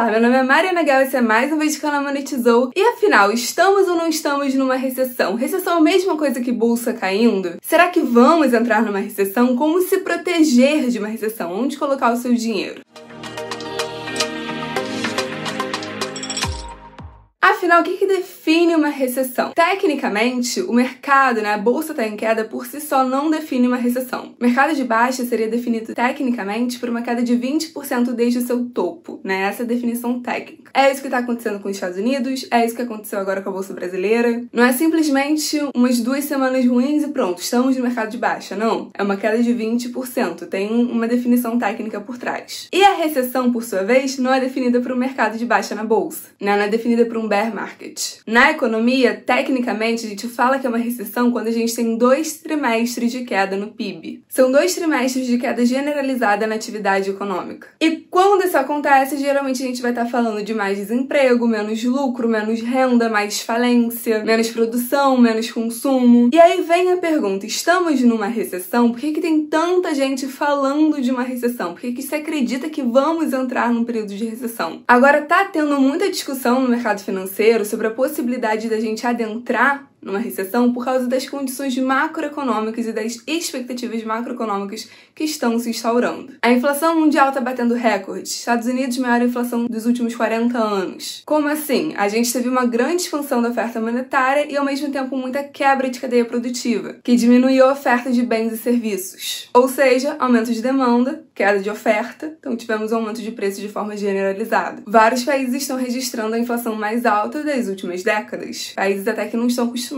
Olá, meu nome é Mariana Gal e esse é mais um vídeo do canal Monetizou. E afinal, estamos ou não estamos numa recessão? Recessão é a mesma coisa que bolsa caindo? Será que vamos entrar numa recessão? Como se proteger de uma recessão? Onde colocar o seu dinheiro? Afinal, o que define uma recessão? Tecnicamente, o mercado, a bolsa está em queda por si só não define uma recessão. O mercado de baixa seria definido tecnicamente por uma queda de 20% desde o seu topo, Essa é a definição técnica. É isso que está acontecendo com os Estados Unidos, é isso que aconteceu agora com a bolsa brasileira. Não é simplesmente umas 2 semanas ruins e pronto, estamos no mercado de baixa, não. É uma queda de 20%, tem uma definição técnica por trás. E a recessão, por sua vez, não é definida por um mercado de baixa na bolsa, Não é definida por um bear market. Na economia, tecnicamente, a gente fala que é uma recessão quando a gente tem 2 trimestres de queda no PIB. São 2 trimestres de queda generalizada na atividade econômica. E quando isso acontece, geralmente a gente vai estar falando de mais desemprego, menos lucro, menos renda, mais falência, menos produção, menos consumo. E aí vem a pergunta, estamos numa recessão? Por que tem tanta gente falando de uma recessão? Por que se acredita que vamos entrar num período de recessão? Agora tá tendo muita discussão no mercado financeiro sobre a possibilidade da gente adentrar numa recessão por causa das condições macroeconômicas e das expectativas macroeconômicas que estão se instaurando. A inflação mundial está batendo recordes. Estados Unidos, maior inflação dos últimos 40 anos. Como assim? A gente teve uma grande expansão da oferta monetária e, ao mesmo tempo, muita quebra de cadeia produtiva, que diminuiu a oferta de bens e serviços. Ou seja, aumento de demanda, queda de oferta, então tivemos aumento de preço de forma generalizada. Vários países estão registrando a inflação mais alta das últimas décadas. Países até que não estão acostumados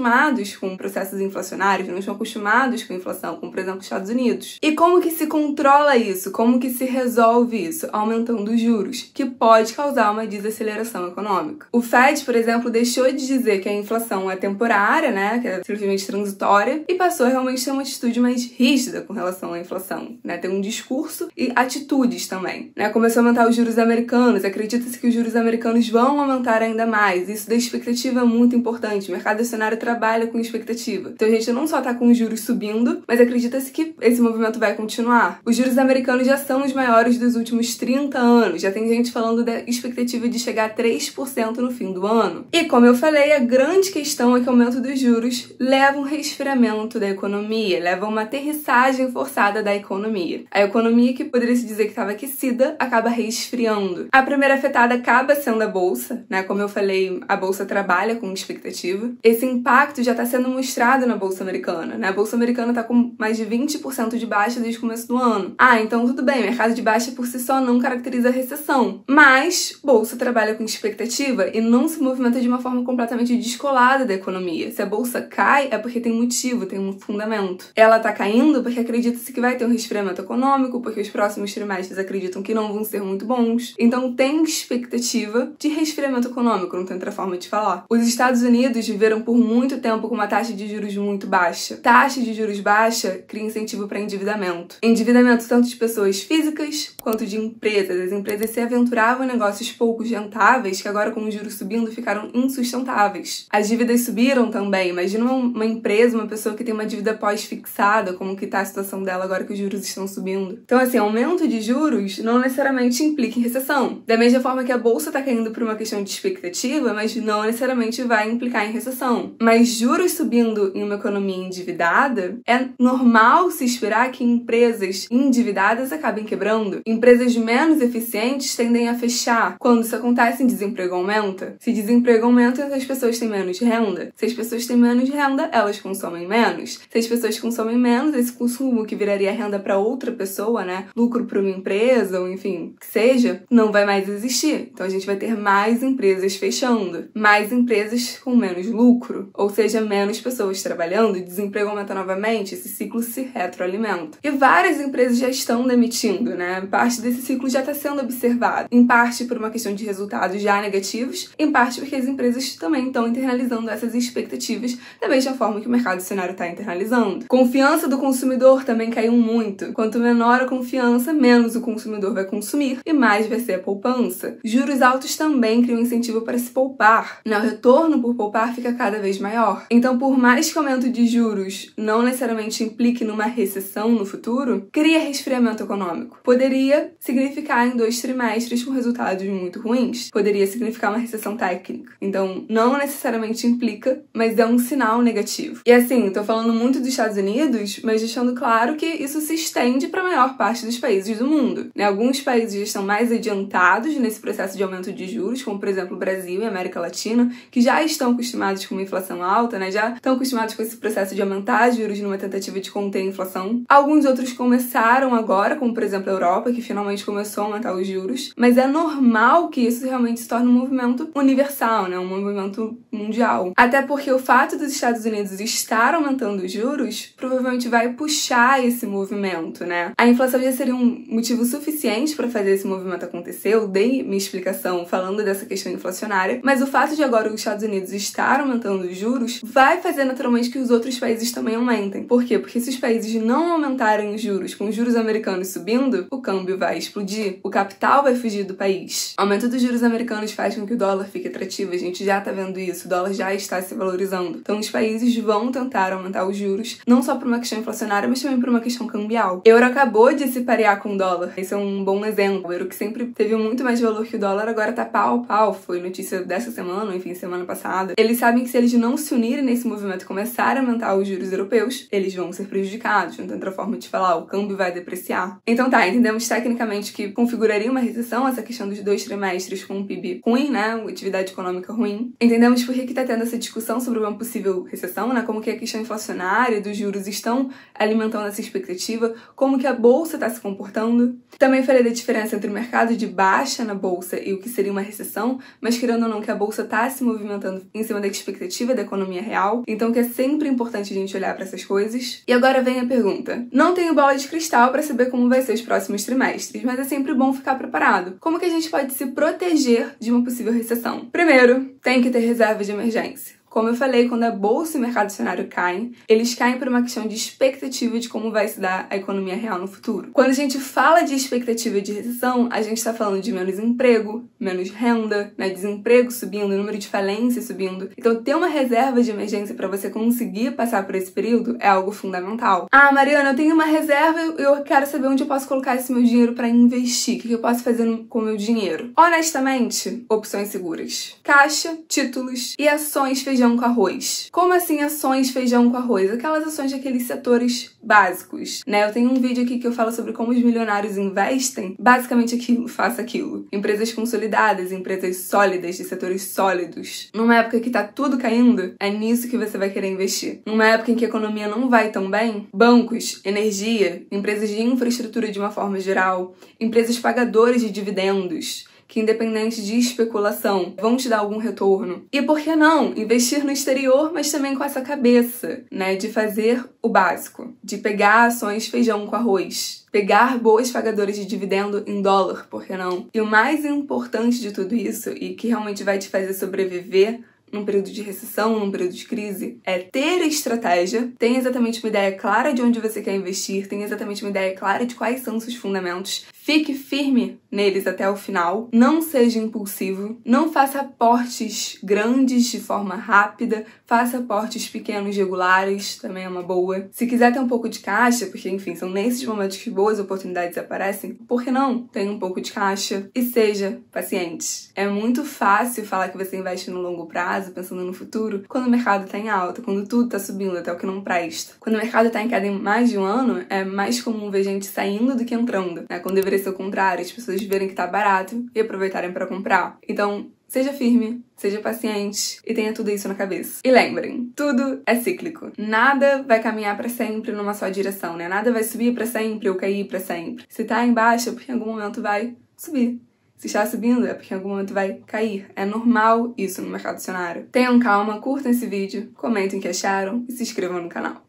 com processos inflacionários, não estão acostumados com inflação, como por exemplo os Estados Unidos. E como que se controla isso? Como que se resolve isso? Aumentando os juros, que pode causar uma desaceleração econômica. O Fed, por exemplo, deixou de dizer que a inflação é temporária, que é simplesmente transitória, e passou a realmente ter uma atitude mais rígida com relação à inflação, Ter um discurso e atitudes também, Começou a aumentar os juros americanos, acredita-se que os juros americanos vão aumentar ainda mais. Isso da expectativa é muito importante. O mercado acionário trabalha com expectativa. Então a gente não só tá com os juros subindo, mas acredita-se que esse movimento vai continuar. Os juros americanos já são os maiores dos últimos 30 anos. Já tem gente falando da expectativa de chegar a 3% no fim do ano. E como eu falei, a grande questão é que o aumento dos juros leva um resfriamento da economia, leva uma aterrissagem forçada da economia. A economia que poderia se dizer que estava aquecida acaba resfriando. A primeira afetada acaba sendo a bolsa, Como eu falei, a bolsa trabalha com expectativa. Esse impacto já está sendo mostrado na bolsa americana, A bolsa americana está com mais de 20% de baixa desde o começo do ano. Então tudo bem, mercado de baixa por si só não caracteriza a recessão, mas bolsa trabalha com expectativa e não se movimenta de uma forma completamente descolada da economia. Se a bolsa cai, é porque tem motivo, tem um fundamento. Ela está caindo porque acredita-se que vai ter um resfriamento econômico, porque os próximos trimestres acreditam que não vão ser muito bons. Então tem expectativa de resfriamento econômico, não tem outra forma de falar. Os Estados Unidos viveram por muito tempo com uma taxa de juros muito baixa. Taxa de juros baixa cria incentivo para endividamento. Endividamento tanto de pessoas físicas quanto de empresas. As empresas se aventuravam em negócios pouco rentáveis que agora, com os juros subindo, ficaram insustentáveis. As dívidas subiram também. Imagina uma empresa, uma pessoa que tem uma dívida pós-fixada, como que tá a situação dela agora que os juros estão subindo. Então, assim, aumento de juros não necessariamente implica em recessão. Da mesma forma que a bolsa tá caindo por uma questão de expectativa, mas não necessariamente vai implicar em recessão. Mas juros subindo em uma economia endividada, é normal se esperar que empresas endividadas acabem quebrando. Empresas menos eficientes tendem a fechar. Quando isso acontece, desemprego aumenta. Se desemprego aumenta, as pessoas têm menos renda. Se as pessoas têm menos renda, elas consomem menos. Se as pessoas consomem menos, esse consumo que viraria renda para outra pessoa, lucro para uma empresa, ou enfim, que seja, não vai mais existir. Então a gente vai ter mais empresas fechando, mais empresas com menos lucro. Ou seja, menos pessoas trabalhando, o desemprego aumenta novamente, esse ciclo se retroalimenta. E várias empresas já estão demitindo, Parte desse ciclo já está sendo observado. Em parte por uma questão de resultados já negativos, em parte porque as empresas também estão internalizando essas expectativas da mesma forma que o mercado acionário está internalizando. Confiança do consumidor também caiu muito. Quanto menor a confiança, menos o consumidor vai consumir e mais vai ser a poupança. Juros altos também criam incentivo para se poupar. O retorno por poupar fica cada vez maior. Então, por mais que o aumento de juros não necessariamente implique numa recessão no futuro, cria resfriamento econômico. Poderia significar em 2 trimestres com resultados muito ruins. Poderia significar uma recessão técnica. Então, não necessariamente implica, mas é um sinal negativo. E assim, tô falando muito dos Estados Unidos, mas deixando claro que isso se estende para a maior parte dos países do mundo, né? Alguns países já estão mais adiantados nesse processo de aumento de juros, como por exemplo o Brasil e a América Latina, que já estão acostumados com uma inflação alta, né? Já estão acostumados com esse processo de aumentar juros numa tentativa de conter a inflação. Alguns outros começaram agora, como por exemplo a Europa, que finalmente começou a aumentar os juros, mas é normal que isso realmente se torne um movimento universal, né? Um movimento mundial. Até porque o fato dos Estados Unidos estar aumentando os juros provavelmente vai puxar esse movimento, né? A inflação já seria um motivo suficiente para fazer esse movimento acontecer. Eu dei minha explicação falando dessa questão inflacionária, mas o fato de agora os Estados Unidos estar aumentando os juros vai fazer naturalmente que os outros países também aumentem. Por quê? Porque se os países não aumentarem os juros, com os juros americanos subindo, o câmbio vai explodir, o capital vai fugir do país. O aumento dos juros americanos faz com que o dólar fique atrativo, a gente já tá vendo isso, o dólar já está se valorizando. Então os países vão tentar aumentar os juros, não só por uma questão inflacionária, mas também por uma questão cambial. O euro acabou de se parear com o dólar, esse é um bom exemplo. O euro que sempre teve muito mais valor que o dólar, agora tá pau a pau, foi notícia dessa semana, enfim, semana passada. Eles sabem que se eles não se unirem nesse movimento e começarem a aumentar os juros europeus, eles vão ser prejudicados, não tem outra forma de falar, o câmbio vai depreciar. Então tá, entendemos tecnicamente que configuraria uma recessão, essa questão dos 2 trimestres com um PIB ruim, né, uma atividade econômica ruim. Entendemos por que tá tendo essa discussão sobre uma possível recessão, né, como que a questão inflacionária dos juros estão alimentando essa expectativa, como que a bolsa está se comportando. Também falei da diferença entre o mercado de baixa na bolsa e o que seria uma recessão, mas querendo ou não que a bolsa está se movimentando em cima da expectativa da economia real, então que é sempre importante a gente olhar para essas coisas. E agora vem a pergunta. Não tenho bola de cristal para saber como vai ser os próximos trimestres, mas é sempre bom ficar preparado. Como que a gente pode se proteger de uma possível recessão? Primeiro, tem que ter reserva de emergência. Como eu falei, quando a bolsa e o mercado acionário caem, eles caem por uma questão de expectativa de como vai se dar a economia real no futuro. Quando a gente fala de expectativa de recessão, a gente está falando de menos emprego, menos renda, né, desemprego subindo, número de falências subindo. Então, ter uma reserva de emergência para você conseguir passar por esse período é algo fundamental. Ah, Mariana, eu tenho uma reserva e eu quero saber onde eu posso colocar esse meu dinheiro para investir. O que eu posso fazer com o meu dinheiro? Honestamente, opções seguras. Caixa, títulos e ações feijão com arroz. Como assim ações feijão com arroz? Aquelas ações daqueles setores básicos, né? Eu tenho um vídeo aqui que eu falo sobre como os milionários investem. Basicamente aquilo, faça aquilo. Empresas consolidadas, empresas sólidas, de setores sólidos. Numa época que tá tudo caindo, é nisso que você vai querer investir. Numa época em que a economia não vai tão bem, bancos, energia, empresas de infraestrutura de uma forma geral, empresas pagadoras de dividendos, que independente de especulação, vão te dar algum retorno. E por que não? Investir no exterior, mas também com essa cabeça, né? De fazer o básico. De pegar ações feijão com arroz. Pegar boas pagadoras de dividendo em dólar, por que não? E o mais importante de tudo isso, e que realmente vai te fazer sobreviver num período de recessão, num período de crise, é ter estratégia, ter exatamente uma ideia clara de onde você quer investir, ter exatamente uma ideia clara de quais são os seus fundamentos, fique firme neles até o final, não seja impulsivo, não faça aportes grandes de forma rápida, faça aportes pequenos regulares, também é uma boa. Se quiser ter um pouco de caixa, porque enfim, são nesses momentos que boas oportunidades aparecem, por que não? Tenha um pouco de caixa e seja paciente. É muito fácil falar que você investe no longo prazo, pensando no futuro, quando o mercado tá em alta, quando tudo tá subindo até o que não presta. Quando o mercado tá em queda em mais de um ano, é mais comum ver gente saindo do que entrando, né? Quando deveria ser o contrário, as pessoas verem que tá barato e aproveitarem para comprar. Então, seja firme, seja paciente e tenha tudo isso na cabeça. E lembrem, tudo é cíclico. Nada vai caminhar para sempre numa só direção, né? Nada vai subir para sempre ou cair para sempre. Se tá em baixa, porque em algum momento vai subir. Se está subindo, é porque em algum momento vai cair. É normal isso no mercado acionário. Tenham calma, curtam esse vídeo, comentem o que acharam e se inscrevam no canal.